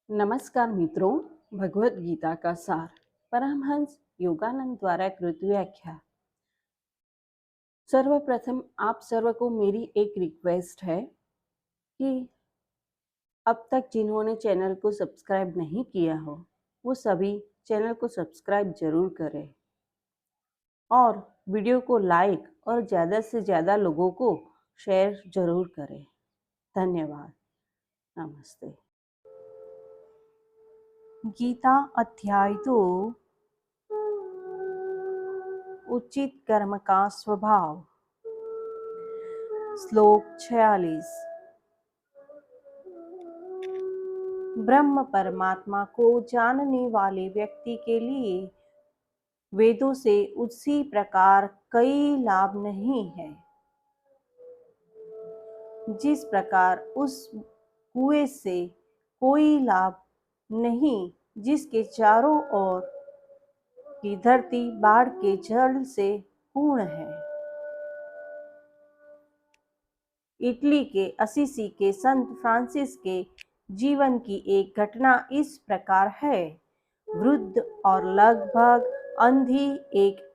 नमस्कार मित्रों, भगवत गीता का सार परमहंस योगानंद द्वारा कृत व्याख्या। सर्वप्रथम आप सर्व को मेरी एक रिक्वेस्ट है कि अब तक जिन्होंने चैनल को सब्सक्राइब नहीं किया हो वो सभी चैनल को सब्सक्राइब जरूर करें और वीडियो को लाइक और ज़्यादा से ज़्यादा लोगों को शेयर जरूर करें। धन्यवाद। नमस्ते। गीता अध्याय 2 उचित कर्म का स्वभाव। श्लोक 46। ब्रह्म परमात्मा को जानने वाले व्यक्ति के लिए वेदों से उसी प्रकार कई लाभ नहीं है जिस प्रकार उस कुएं से कोई लाभ नहीं जिसके चारों ओर की धरती बाढ़ के जल से पूर्ण है। इटली के असीसी के संत फ्रांसिस के जीवन की एक घटना इस प्रकार है। वृद्ध और लगभग अंधी एक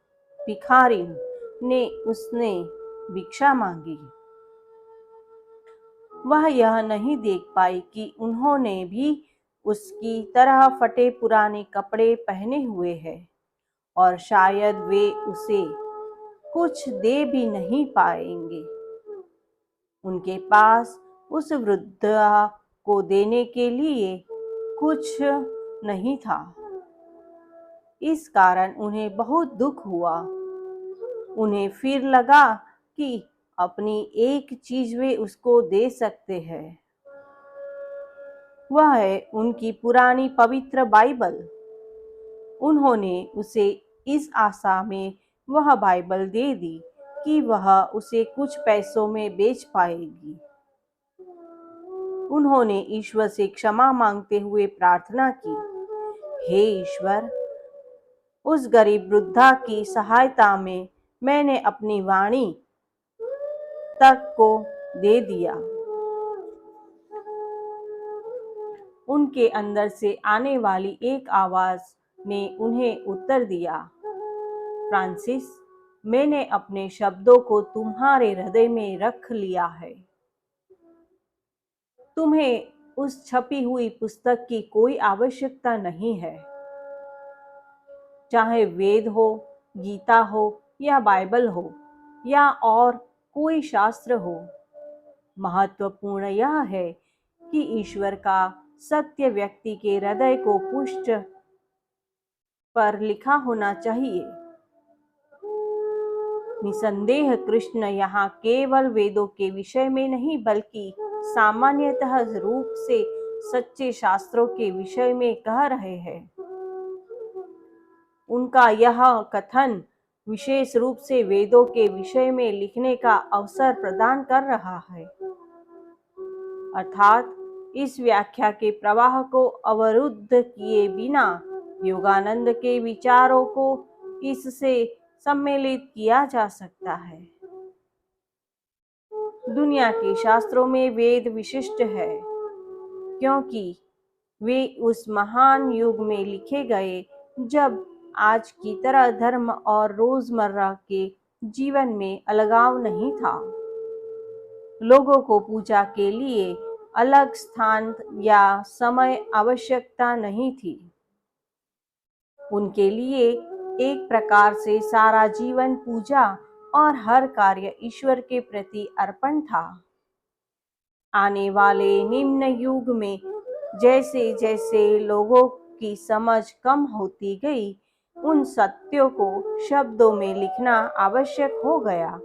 भिखारिन ने उसने भिक्षा मांगी। वह यह नहीं देख पाई कि उन्होंने भी उसकी तरह फटे पुराने कपड़े पहने हुए हैं और शायद वे उसे कुछ दे भी नहीं पाएंगे। उनके पास उस वृद्धा को देने के लिए कुछ नहीं था। इस कारण उन्हें बहुत दुख हुआ। उन्हें फिर लगा कि अपनी एक चीज वे उसको दे सकते हैं, वह है उनकी पुरानी पवित्र बाइबल। उन्होंने उसे इस आशा में वह बाइबल दे दी कि वह उसे कुछ पैसों में बेच पाएगी। उन्होंने ईश्वर से क्षमा मांगते हुए प्रार्थना की, हे ईश्वर, उस गरीब वृद्धा की सहायता में मैंने अपनी वाणी तक को दे दिया। उनके अंदर से आने वाली एक आवाज ने उन्हें उत्तर दिया, फ्रांसिस, मैंने अपने शब्दों को तुम्हारे हृदय में रख लिया है। तुम्हें उस छपी हुई पुस्तक की कोई आवश्यकता नहीं है। चाहे वेद हो, गीता हो या बाइबल हो या और कोई शास्त्र हो, महत्वपूर्ण यह है कि ईश्वर का सत्य व्यक्ति के हृदय को पुष्ट पर लिखा होना चाहिए। निसंदेह कृष्ण यहाँ केवल वेदों के विषय में नहीं बल्कि सामान्यतः रूप से सच्चे शास्त्रों के विषय में कह रहे हैं। उनका यह कथन विशेष रूप से वेदों के विषय में लिखने का अवसर प्रदान कर रहा है, अर्थात इस व्याख्या के प्रवाह को अवरुद्ध किए बिना योगानंद के विचारों को इससे सम्मिलित किया जा सकता है। दुनिया के शास्त्रों में वेद विशिष्ट है क्योंकि वे उस महान युग में लिखे गए जब आज की तरह धर्म और रोजमर्रा के जीवन में अलगाव नहीं था। लोगों को पूजा के लिए अलग स्थान या समय आवश्यकता नहीं थी। उनके लिए एक प्रकार से सारा जीवन पूजा और हर कार्य ईश्वर के प्रति अर्पण था। आने वाले निम्न युग में जैसे जैसे लोगों की समझ कम होती गई, उन सत्यों को शब्दों में लिखना आवश्यक हो गया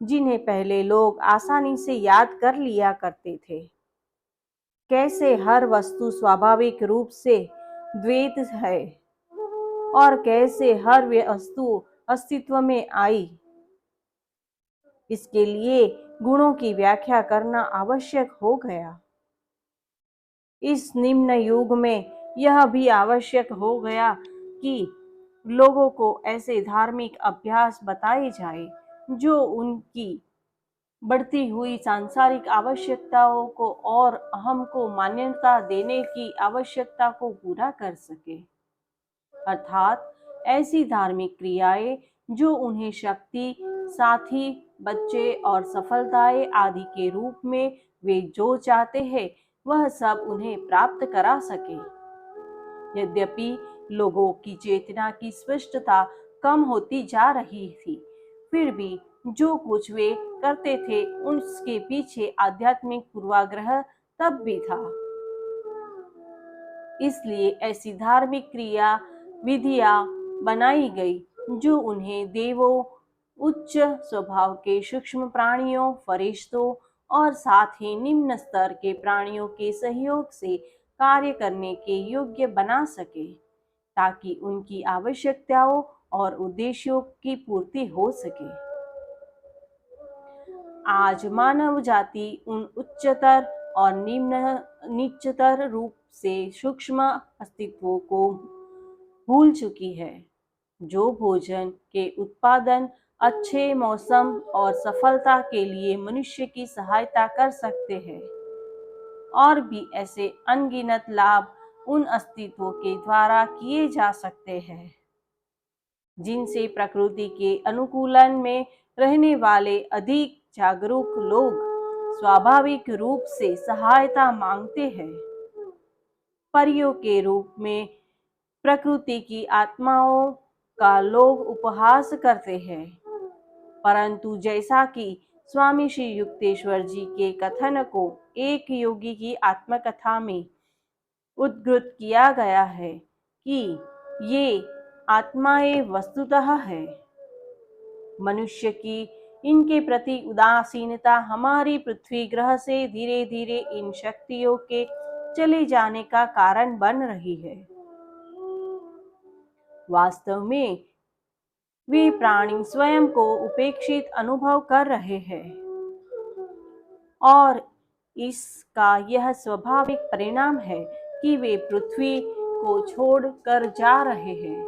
जिन्हें पहले लोग आसानी से याद कर लिया करते थे। कैसे हर वस्तु स्वाभाविक रूप से द्वैत है और कैसे हर वस्तु अस्तित्व में आई, इसके लिए गुणों की व्याख्या करना आवश्यक हो गया। इस निम्न युग में यह भी आवश्यक हो गया कि लोगों को ऐसे धार्मिक अभ्यास बताए जाए जो उनकी बढ़ती हुई सांसारिक आवश्यकताओं को और अहम को मान्यता देने की आवश्यकता को पूरा कर सके। अर्थात ऐसी धार्मिक क्रियाएं जो उन्हें शक्ति, साथी, बच्चे और सफलताएं आदि के रूप में वे जो चाहते हैं वह सब उन्हें प्राप्त करा सके। यद्यपि लोगों की चेतना की स्पष्टता कम होती जा रही थी, फिर भी जो कुछ वे करते थे उसके पीछे आध्यात्मिक पूर्वाग्रह तब भी था। इसलिए ऐसी धार्मिक क्रिया विधियां बनाई गई जो उन्हें देवों, उच्च स्वभाव के सूक्ष्म प्राणियों, फरिश्तों और साथ ही निम्न स्तर के प्राणियों के सहयोग से कार्य करने के योग्य बना सके, ताकि उनकी आवश्यकताओं और उद्देश्यों की पूर्ति हो सके। आज मानव जाति उन उच्चतर और निच्चतर रूप से सूक्ष्म अस्तित्वों को भूल चुकी है, जो भोजन के उत्पादन, अच्छे मौसम और सफलता के लिए मनुष्य की सहायता कर सकते हैं। और भी ऐसे अनगिनत लाभ उन अस्तित्वों के द्वारा किए जा सकते हैं, जिनसे प्रकृति के अनुकूलन में रहने वाले अधिक जागरूक लोग स्वाभाविक रूप से सहायता मांगते हैं। परियों के रूप में प्रकृति की आत्माओं का लोग उपहास करते हैं, परंतु जैसा कि स्वामी श्री युक्तेश्वर जी के कथन को एक योगी की आत्मकथा में उद्धृत किया गया है कि ये आत्माएं वस्तुतः है, मनुष्य की इनके प्रति उदासीनता हमारी पृथ्वी ग्रह से धीरे धीरे इन शक्तियों के चले जाने का कारण बन रही है। वास्तव में वे प्राणी स्वयं को उपेक्षित अनुभव कर रहे हैं और इसका यह स्वाभाविक परिणाम है कि वे पृथ्वी को छोड़कर जा रहे हैं।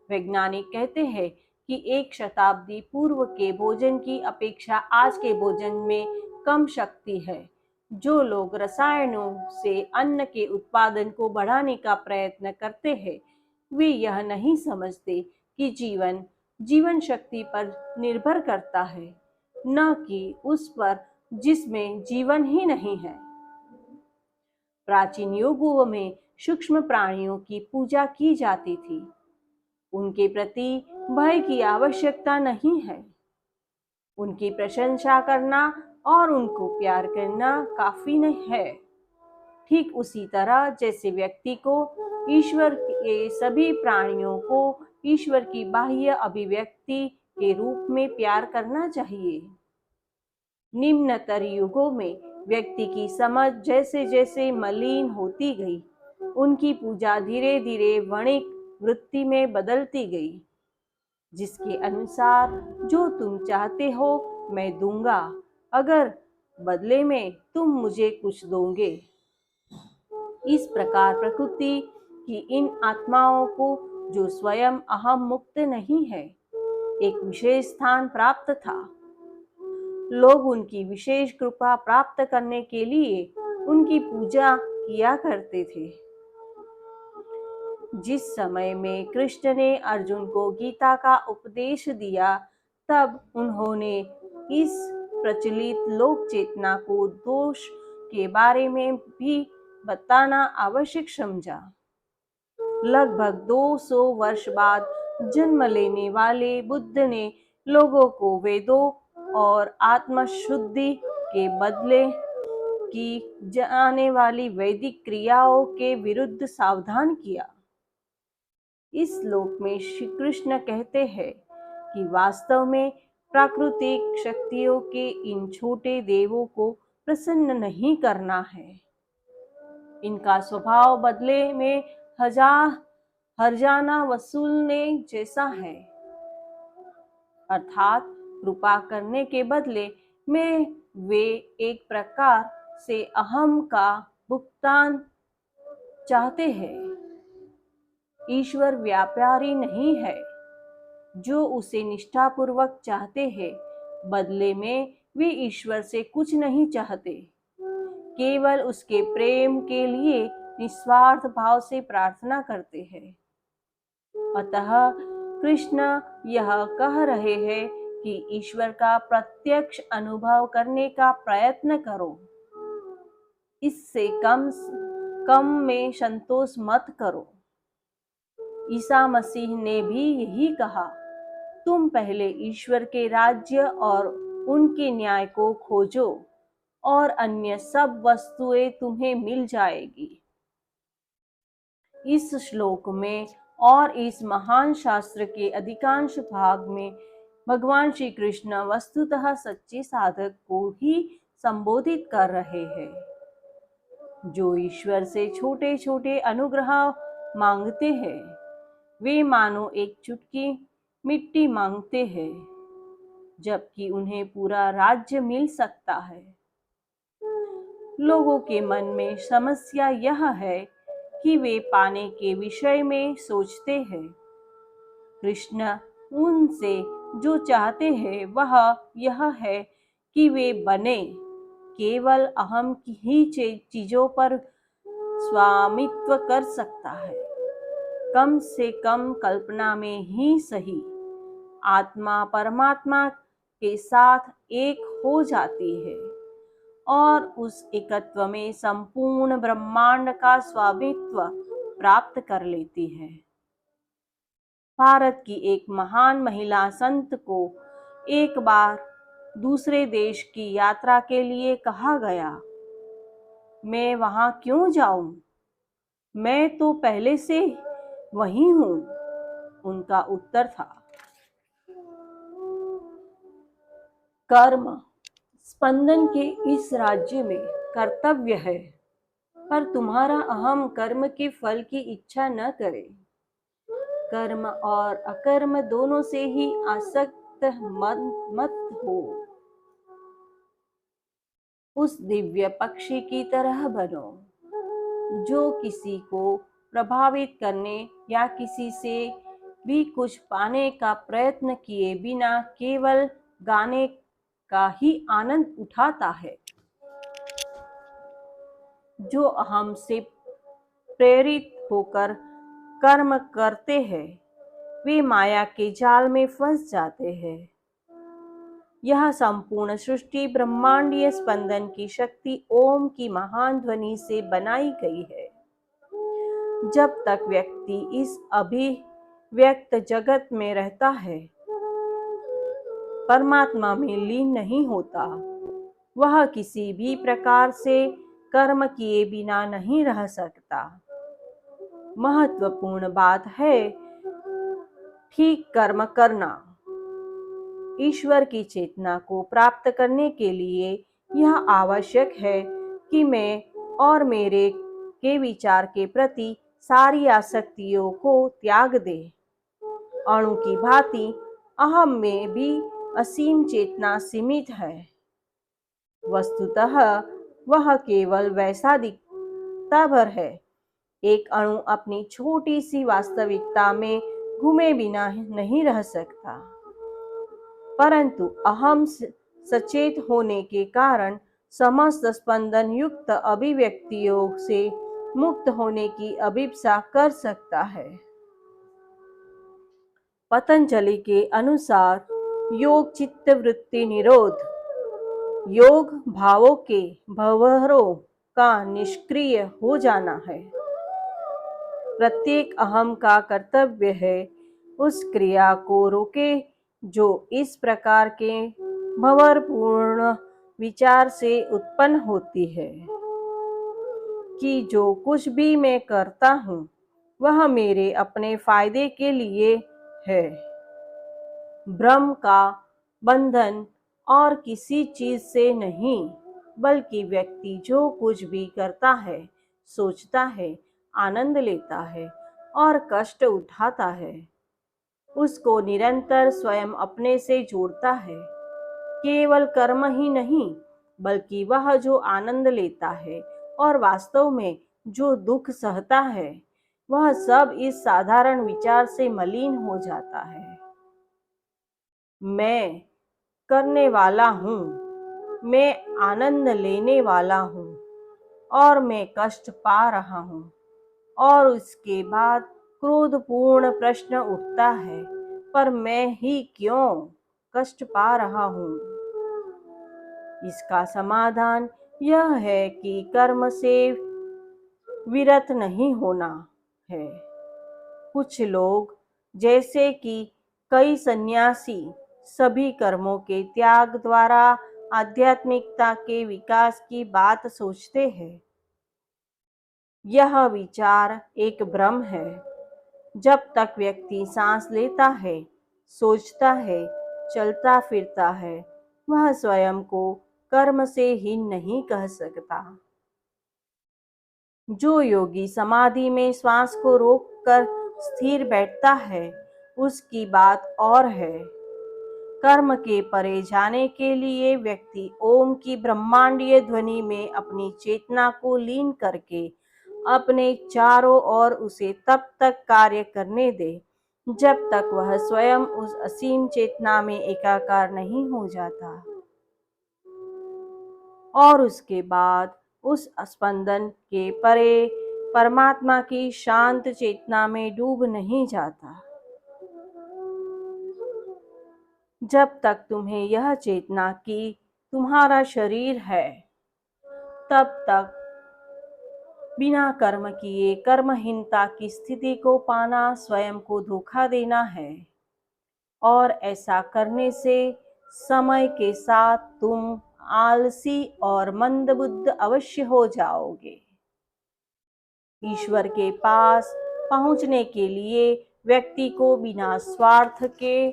वैज्ञानिक कहते हैं कि 1 शताब्दी पूर्व के भोजन की अपेक्षा आज के भोजन में कम शक्ति है। जो लोग रसायनों से अन्न के उत्पादन को बढ़ाने का प्रयत्न करते हैं, वे यह नहीं समझते कि जीवन शक्ति पर निर्भर करता है, न कि उस पर जिसमें जीवन ही नहीं है। प्राचीन युगों में सूक्ष्म प्राणियों की पूजा की जाती थी। उनके प्रति भय की आवश्यकता नहीं है। उनकी प्रशंसा करना और उनको प्यार करना काफी नहीं है। ठीक उसी तरह जैसे व्यक्ति को ईश्वर के सभी प्राणियों को ईश्वर की बाह्य अभिव्यक्ति के रूप में प्यार करना चाहिए। निम्नतर युगों में व्यक्ति की समझ जैसे जैसे मलिन होती गई, उनकी पूजा धीरे धीरे वणिक वृत्ति में बदलती गई, जिसके अनुसार जो तुम चाहते हो मैं दूंगा, अगर बदले में तुम मुझे कुछ दोगे। इस प्रकार प्रकृति की इन आत्माओं को, जो स्वयं अहम मुक्त नहीं है, एक विशेष स्थान प्राप्त था। लोग उनकी विशेष कृपा प्राप्त करने के लिए उनकी पूजा किया करते थे। जिस समय में कृष्ण ने अर्जुन को गीता का उपदेश दिया, तब उन्होंने इस प्रचलित लोक चेतना को दोष के बारे में भी बताना आवश्यक समझा। लगभग 200 वर्ष बाद जन्म लेने वाले बुद्ध ने लोगों को वेदों और आत्मशुद्धि के बदले की जाने वाली वैदिक क्रियाओं के विरुद्ध सावधान किया। इस श्लोक में श्री कृष्ण कहते हैं कि वास्तव में प्राकृतिक शक्तियों के इन छोटे देवों को प्रसन्न नहीं करना है। इनका स्वभाव बदले में हर्जाना वसूलने जैसा है, अर्थात कृपा करने के बदले में वे एक प्रकार से अहम का भुगतान चाहते हैं। ईश्वर व्यापारी नहीं है जो उसे निष्ठापूर्वक चाहते हैं, बदले में वे ईश्वर से कुछ नहीं चाहते, केवल उसके प्रेम के लिए निस्वार्थ भाव से प्रार्थना करते हैं। अतः कृष्ण यह कह रहे हैं कि ईश्वर का प्रत्यक्ष अनुभव करने का प्रयत्न करो, इससे कम में संतोष मत करो। ईसा मसीह ने भी यही कहा, तुम पहले ईश्वर के राज्य और उनके न्याय को खोजो और अन्य सब वस्तुएं तुम्हें मिल जाएगी। इस श्लोक में और इस महान शास्त्र के अधिकांश भाग में भगवान श्री कृष्ण वस्तुतः सच्चे साधक को ही संबोधित कर रहे हैं। जो ईश्वर से छोटे छोटे अनुग्रह मांगते हैं, वे मानो एक चुटकी मिट्टी मांगते हैं, जबकि उन्हें पूरा राज्य मिल सकता है। लोगों के मन में समस्या यह है कि वे पाने के विषय में सोचते हैं। कृष्ण उनसे जो चाहते हैं वह यह है कि वे बने केवल अहम की ही चीजों पर स्वामित्व कर सकता है। कम से कम कल्पना में ही सही, आत्मा परमात्मा के साथ एक हो जाती है और उस एकत्व में संपूर्ण ब्रह्मांड का स्वामित्व प्राप्त कर लेती है। भारत की एक महान महिला संत को एक बार दूसरे देश की यात्रा के लिए कहा गया। मैं वहां क्यों जाऊं? मैं तो पहले से वही हूं, उनका उत्तर था। कर्म स्पंदन के इस राज्य में कर्तव्य है, पर तुम्हारा अहम कर्म के फल की इच्छा न करे। कर्म और अकर्म दोनों से ही आसक्त मत हो। उस दिव्य पक्षी की तरह बनो जो किसी को प्रभावित करने या किसी से भी कुछ पाने का प्रयत्न किए बिना केवल गाने का ही आनंद उठाता है। जो अहम से प्रेरित होकर कर्म करते हैं, वे माया के जाल में फंस जाते हैं। यह संपूर्ण सृष्टि ब्रह्मांडीय स्पंदन की शक्ति ओम की महान ध्वनि से बनाई गई है। जब तक व्यक्ति इस अभिव्यक्त जगत में रहता है, परमात्मा में लीन नहीं होता, वह किसी भी प्रकार से कर्म किए बिना नहीं रह सकता। महत्वपूर्ण बात है ठीक कर्म करना। ईश्वर की चेतना को प्राप्त करने के लिए यह आवश्यक है कि मैं और मेरे के विचार के प्रति सारी आसक्तियों को त्याग दे। अणु की भांति अहम में भी असीम चेतना सीमित है। वस्तुतः वह केवल वैसा दिखता भर है। एक अणु अपनी छोटी सी वास्तविकता में घूमे बिना नहीं रह सकता, परंतु अहम सचेत होने के कारण समस्त स्पंदन युक्त अभिव्यक्तियों से मुक्त होने की अभिप्सा कर सकता है। पतंजलि के अनुसार योग चित्त वृत्ति निरोध, योग भावों के भंवरों का निष्क्रिय हो जाना है। प्रत्येक अहम का कर्तव्य है उस क्रिया को रोके जो इस प्रकार के भंवरपूर्ण विचार से उत्पन्न होती है कि जो कुछ भी मैं करता हूँ वह मेरे अपने फायदे के लिए है। भ्रम का बंधन और किसी चीज से नहीं, बल्कि व्यक्ति जो कुछ भी करता है, सोचता है, आनंद लेता है और कष्ट उठाता है, उसको निरंतर स्वयं अपने से जोड़ता है। केवल कर्म ही नहीं, बल्कि वह जो आनंद लेता है और वास्तव में जो दुख सहता है, वह सब इस साधारण विचार से मलिन हो जाता है। मैं करने वाला हूँ, मैं आनंद लेने वाला हूँ और मैं कष्ट पा रहा हूँ। और उसके बाद क्रोधपूर्ण प्रश्न उठता है, पर मैं ही क्यों कष्ट पा रहा हूँ? इसका समाधान यह है कि कर्म से विरत नहीं होना है। कुछ लोग, जैसे कि कई सन्यासी, सभी कर्मों के त्याग द्वारा आध्यात्मिकता के विकास की बात सोचते हैं। यह विचार एक भ्रम है। जब तक व्यक्ति सांस लेता है, सोचता है, चलता फिरता है, वह स्वयं को कर्म से हीन नहीं कह सकता। जो योगी समाधि में श्वास को रोककर स्थिर बैठता है, उसकी बात और है। कर्म के परे जाने के लिए व्यक्ति ओम की ब्रह्मांडीय ध्वनि में अपनी चेतना को लीन करके अपने चारों ओर उसे तब तक कार्य करने दे जब तक वह स्वयं उस असीम चेतना में एकाकार नहीं हो जाता, और उसके बाद उस स्पंदन के परे परमात्मा की शांत चेतना में डूब नहीं जाता। जब तक तुम्हें यह चेतना कि तुम्हारा शरीर है, तब तक बिना कर्म किए कर्महीनता की स्थिति को पाना स्वयं को धोखा देना है, और ऐसा करने से समय के साथ तुम आलसी और मंदबुद्ध अवश्य हो जाओगे। ईश्वर के पास पहुंचने के लिए व्यक्ति को बिना स्वार्थ के,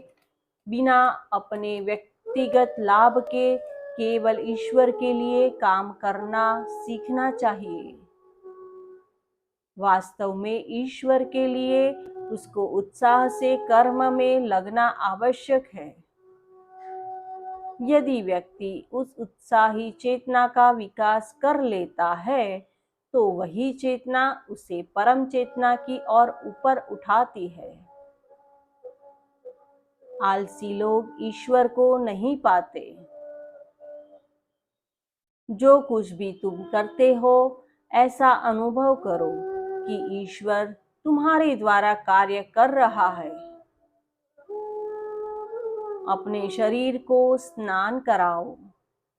बिना अपने व्यक्तिगत लाभ के, केवल ईश्वर के लिए काम करना सीखना चाहिए। वास्तव में ईश्वर के लिए उसको उत्साह से कर्म में लगना आवश्यक है। यदि व्यक्ति उस उत्साही चेतना का विकास कर लेता है, तो वही चेतना उसे परम चेतना की ओर ऊपर उठाती है। आलसी लोग ईश्वर को नहीं पाते। जो कुछ भी तुम करते हो, ऐसा अनुभव करो कि ईश्वर तुम्हारे द्वारा कार्य कर रहा है। अपने शरीर को स्नान कराओ,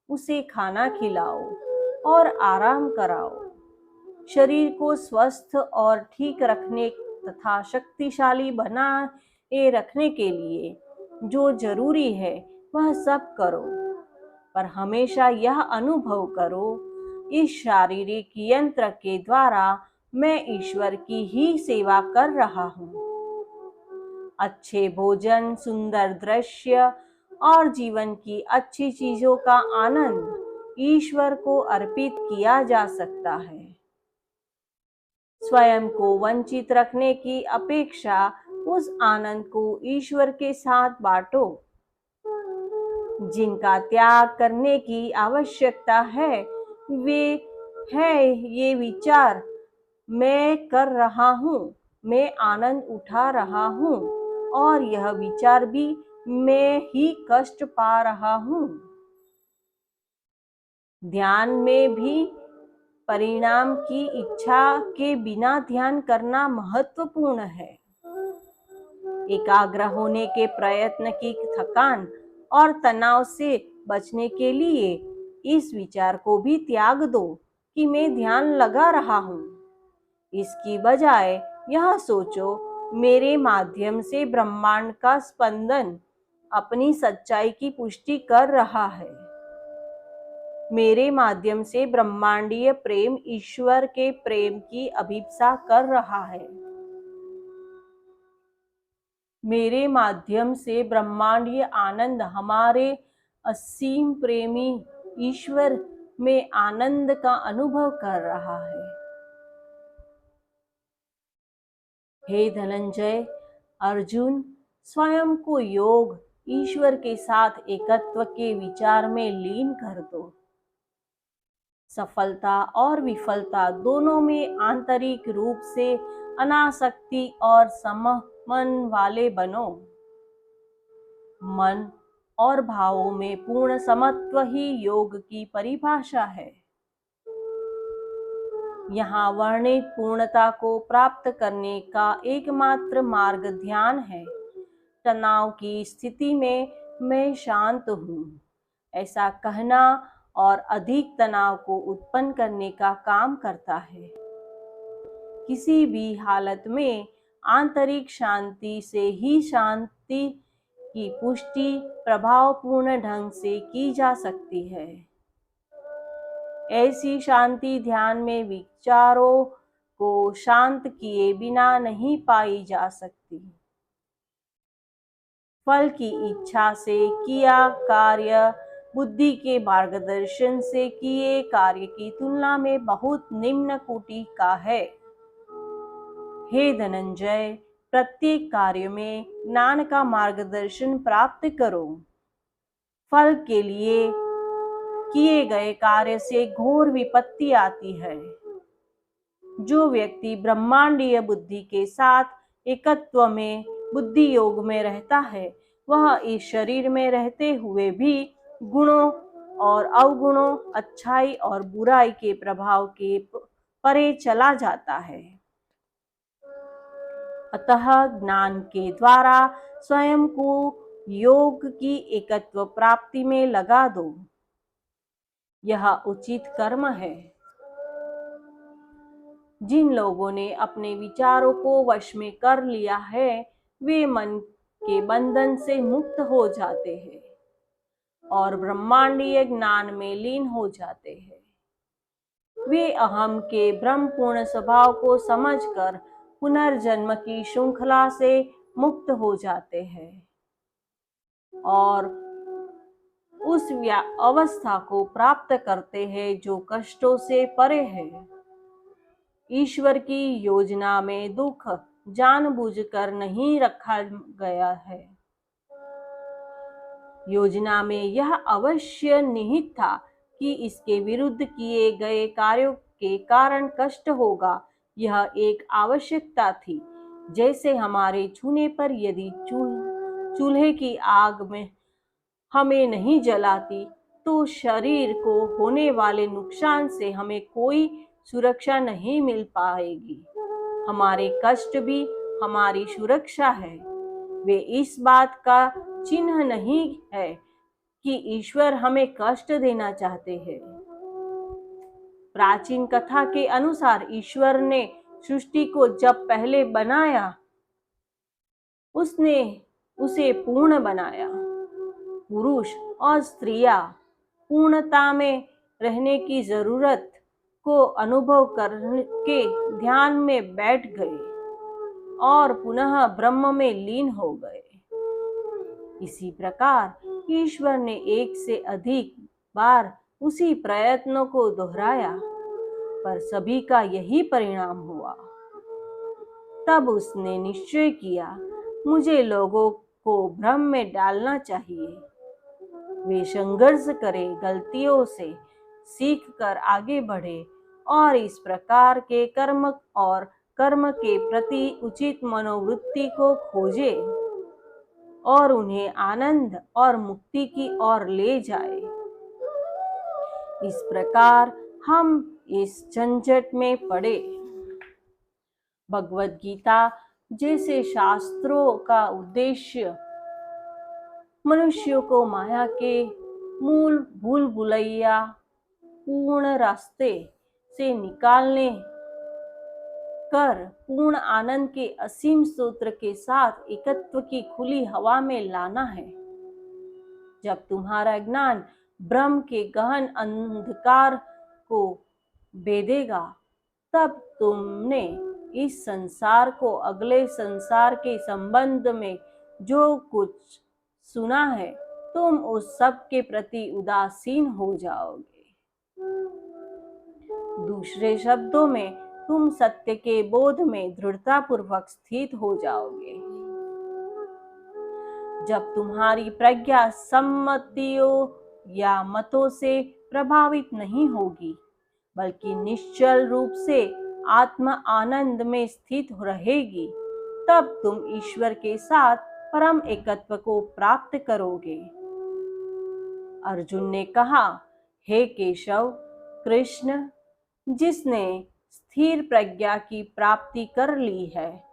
उसे खाना खिलाओ और आराम कराओ। शरीर को स्वस्थ और ठीक रखने तथा शक्तिशाली बनाए रखने के लिए जो जरूरी है वह सब करो, पर हमेशा यह अनुभव करो, इस शारीरिक यंत्र के द्वारा मैं ईश्वर की ही सेवा कर रहा हूँ। अच्छे भोजन, सुंदर दृश्य और जीवन की अच्छी चीजों का आनंद ईश्वर को अर्पित किया जा सकता है। स्वयं को वंचित रखने की अपेक्षा उस आनंद को ईश्वर के साथ बांटो। जिनका त्याग करने की आवश्यकता है, वे है ये विचार, मैं कर रहा हूँ, मैं आनंद उठा रहा हूँ, और यह विचार भी, मैं ही कष्ट पा रहा हूँ। ध्यान में भी परिणाम की इच्छा के बिना ध्यान करना महत्वपूर्ण है। एकाग्र होने के प्रयत्न की थकान और तनाव से बचने के लिए इस विचार को भी त्याग दो कि मैं ध्यान लगा रहा हूँ। इसकी बजाय यह सोचो, मेरे माध्यम से ब्रह्मांड का स्पंदन अपनी सच्चाई की पुष्टि कर रहा है। मेरे माध्यम से ब्रह्मांडीय प्रेम ईश्वर के प्रेम की अभिप्सा कर रहा है। मेरे माध्यम से ब्रह्मांडीय आनंद हमारे असीम प्रेमी ईश्वर में आनंद का अनुभव कर रहा है। हे धनंजय, अर्जुन स्वयं को योग ईश्वर के साथ एकत्व के विचार में लीन कर दो। सफलता और विफलता दोनों में आंतरिक रूप से अनासक्ति और सममन वाले बनो। मन और भावों में पूर्ण समत्व ही योग की परिभाषा है। यहाँ वर्णित पूर्णता को प्राप्त करने का एकमात्र मार्ग ध्यान है। तनाव की स्थिति में मैं शांत हूँ, ऐसा कहना और अधिक तनाव को उत्पन्न करने का काम करता है। किसी भी हालत में आंतरिक शांति से ही शांति की पुष्टि प्रभावपूर्ण ढंग से की जा सकती है। ऐसी शांति ध्यान में विचारों को शांत किए बिना नहीं पाई जा सकती। फल की इच्छा से किया कार्य बुद्धि के मार्गदर्शन से किए कार्य की तुलना में बहुत निम्न कोटि का है। हे धनंजय, प्रत्येक कार्य में ज्ञान का मार्गदर्शन प्राप्त करो। फल के लिए किए गए कार्य से घोर विपत्ति आती है। जो व्यक्ति ब्रह्मांडीय बुद्धि के साथ एकत्व में बुद्धि योग में रहता है, वह इस शरीर में रहते हुए भी गुणों और अवगुणों, अच्छाई और बुराई के प्रभाव के परे चला जाता है। अतः ज्ञान के द्वारा स्वयं को योग की एकत्व प्राप्ति में लगा दो। यह उचित कर्म है। जिन लोगों ने अपने विचारों को वश में कर लिया है, वे मन के बंधन से मुक्त हो जाते हैं और ब्रह्मांडीय ज्ञान में लीन हो जाते हैं। वे अहम के ब्रह्मपूर्ण स्वभाव को समझकर पुनर्जन्म की श्रृंखला से मुक्त हो जाते हैं और उस अवस्था को प्राप्त करते हैं जो कष्टों से परे है। ईश्वर की योजना में दुख जानबूझकर नहीं रखा गया है। योजना में यह अवश्य निहित था कि इसके विरुद्ध किए गए कार्यों के कारण कष्ट होगा। यह एक आवश्यकता थी। जैसे हमारे छूने पर यदि चूल्हे की आग में हमें नहीं जलाती, तो शरीर को होने वाले नुकसान से हमें कोई सुरक्षा नहीं मिल पाएगी। हमारे कष्ट भी हमारी सुरक्षा है। वे इस बात का चिन्ह नहीं है कि ईश्वर हमें कष्ट देना चाहते हैं। प्राचीन कथा के अनुसार ईश्वर ने सृष्टि को जब पहले बनाया, उसने उसे पूर्ण बनाया। पुरुष और स्त्रियां पूर्णता में रहने की जरूरत को अनुभव करके ध्यान में बैठ गए और पुनः ब्रह्म में लीन हो गए। इसी प्रकार ईश्वर ने एक से अधिक बार उसी प्रयत्न को दोहराया, पर सभी का यही परिणाम हुआ। तब उसने निश्चय किया, मुझे लोगों को भ्रम में डालना चाहिए। वे संघर्ष करें, गलतियों से सीख कर आगे बढ़े और इस प्रकार के कर्म और कर्म के प्रति उचित मनोवृत्ति को खोजे और उन्हें आनंद और मुक्ति की ओर ले जाए। इस प्रकार हम इस झंझट में पड़े। भगवद गीता जैसे शास्त्रों का उद्देश्य मनुष्यों को माया के मूल भूल भुलैया पूर्ण रास्ते से निकालने कर पूर्ण आनंद के असीम सूत्र के साथ एकत्व की खुली हवा में लाना है। जब तुम्हारा ज्ञान ब्रह्म के गहन अंधकार को भेदेगा, तब तुमने इस संसार को अगले संसार के संबंध में जो कुछ सुना है, तुम उस सब के प्रति उदासीन हो जाओगे। दूसरे शब्दों में, तुम सत्य के बोध में दृढ़ता पूर्वक स्थित हो जाओगे। जब तुम्हारी प्रज्ञा सम्मतियों या मतों से प्रभावित नहीं होगी, बल्कि निश्चल रूप से आत्म आनंद में स्थित रहेगी, तब तुम ईश्वर के साथ परम एकत्व को प्राप्त करोगे। अर्जुन ने कहा, हे केशव, कृष्ण जिसने स्थिर प्रज्ञा की प्राप्ति कर ली है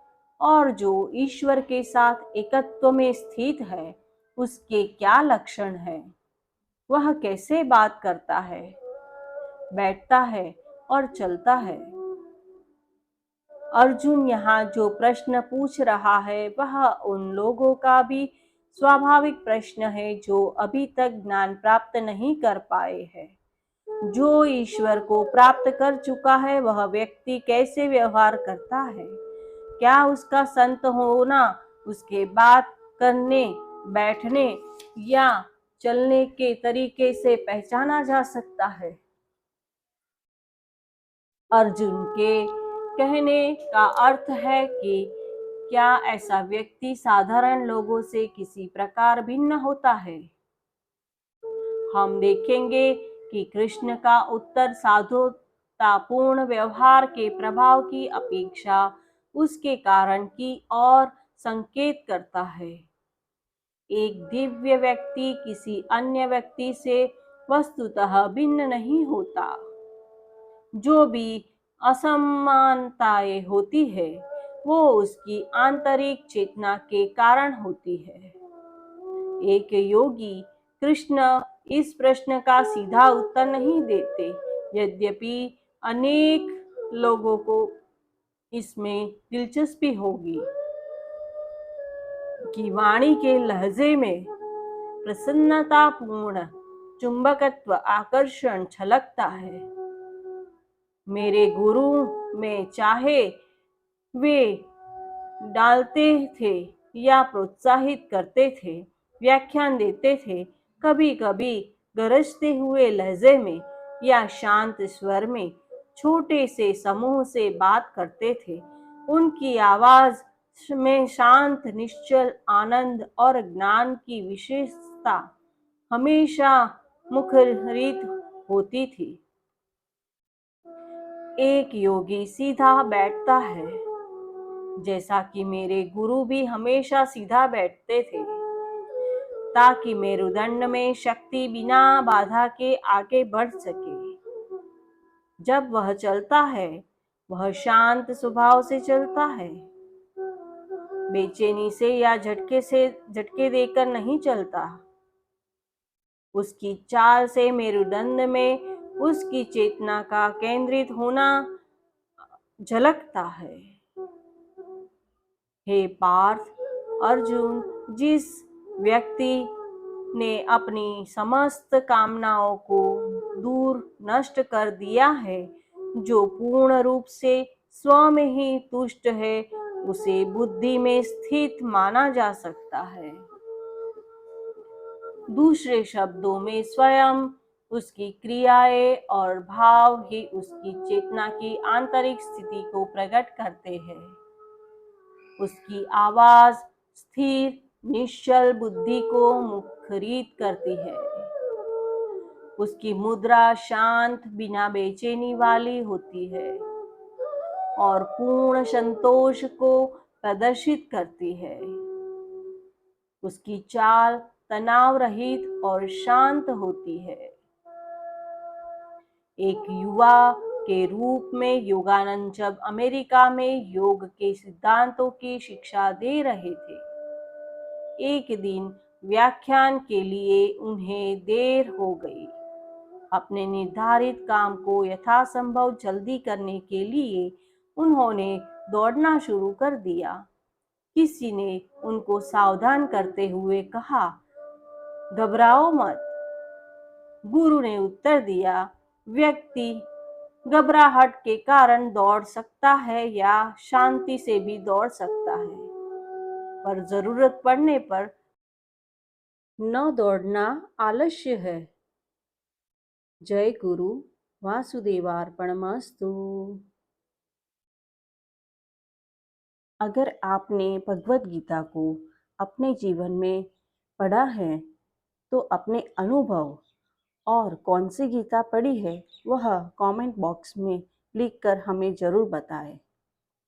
और जो ईश्वर के साथ एकत्व में स्थित है, उसके क्या लक्षण है? वह कैसे बात करता है, बैठता है और चलता है? अर्जुन यहाँ जो प्रश्न पूछ रहा है वह उन लोगों का भी स्वाभाविक प्रश्न है जो अभी तक ज्ञान प्राप्त नहीं कर पाए हैं। जो ईश्वर को प्राप्त कर चुका है वह व्यक्ति कैसे व्यवहार करता है? क्या उसका संत होना उसके बात करने, बैठने या चलने के तरीके से पहचाना जा सकता है? अर्जुन के कहने का अर्थ है कि क्या ऐसा व्यक्ति साधारण लोगों से किसी प्रकार भिन्न होता है? हम देखेंगे कि कृष्ण का उत्तर साधुतापूर्ण व्यवहार के प्रभाव की अपेक्षा उसके कारण की ओर संकेत करता है। एक दिव्य व्यक्ति किसी अन्य व्यक्ति से वस्तुतः भिन्न नहीं होता। जो भी असमानताएं होती है वो उसकी आंतरिक चेतना के कारण होती है। एक योगी कृष्ण इस प्रश्न का सीधा उत्तर नहीं देते, यद्यपि अनेक लोगों को इसमें दिलचस्पी होगी कि वाणी के लहजे में प्रसन्नतापूर्ण चुंबकत्व आकर्षण छलकता है। मेरे गुरु में चाहे वे डालते थे या प्रोत्साहित करते थे, व्याख्यान देते थे, कभी कभी गरजते हुए लहजे में या शांत स्वर में छोटे से समूह से बात करते थे, उनकी आवाज में शांत, निश्चल आनंद और ज्ञान की विशेषता हमेशा मुखरित होती थी। एक योगी सीधा बैठता है, जैसा कि मेरे गुरु भी हमेशा सीधा बैठते थे, ताकि मेरुदंड में शक्ति बिना बाधा के आगे बढ़ सके। जब वह चलता है, वह शांत स्वभाव से चलता है, बेचैनी से या झटके देकर नहीं चलता। उसकी चाल से मेरुदंड में उसकी चेतना का केंद्रित होना झलकता है। हे पार्थ, अर्जुन जिस व्यक्ति ने अपनी समस्त कामनाओं को दूर नष्ट कर दिया है, जो पूर्ण रूप से स्व में ही तुष्ट है, उसे बुद्धि में स्थित माना जा सकता है। दूसरे शब्दों में स्वयं उसकी क्रियाएं और भाव ही उसकी चेतना की आंतरिक स्थिति को प्रकट करते हैं। उसकी आवाज स्थिर, निश्चल बुद्धि को मुखरित करती है। उसकी मुद्रा शांत, बिना बेचैनी वाली होती है और पूर्ण संतोष को प्रदर्शित करती है। उसकी चाल तनाव रहित और शांत होती है। एक युवा के रूप में योगानंद जब अमेरिका में योग के सिद्धांतों की शिक्षा दे रहे थे, एक दिन व्याख्यान के लिए उन्हें देर हो गई। अपने निर्धारित काम को यथासंभव जल्दी करने के लिए उन्होंने दौड़ना शुरू कर दिया। किसी ने उनको सावधान करते हुए कहा, घबराओ मत। गुरु ने उत्तर दिया, व्यक्ति घबराहट के कारण दौड़ सकता है या शांति से भी दौड़ सकता है, पर जरूरत पड़ने पर न दौड़ना आलस्य है। जय गुरु वासुदेवार्पणमस्तु। अगर आपने भगवत गीता को अपने जीवन में पढ़ा है तो अपने अनुभव और कौन सी गीता पढ़ी है वह कमेंट बॉक्स में लिखकर हमें जरूर बताएं।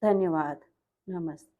धन्यवाद। नमस्ते।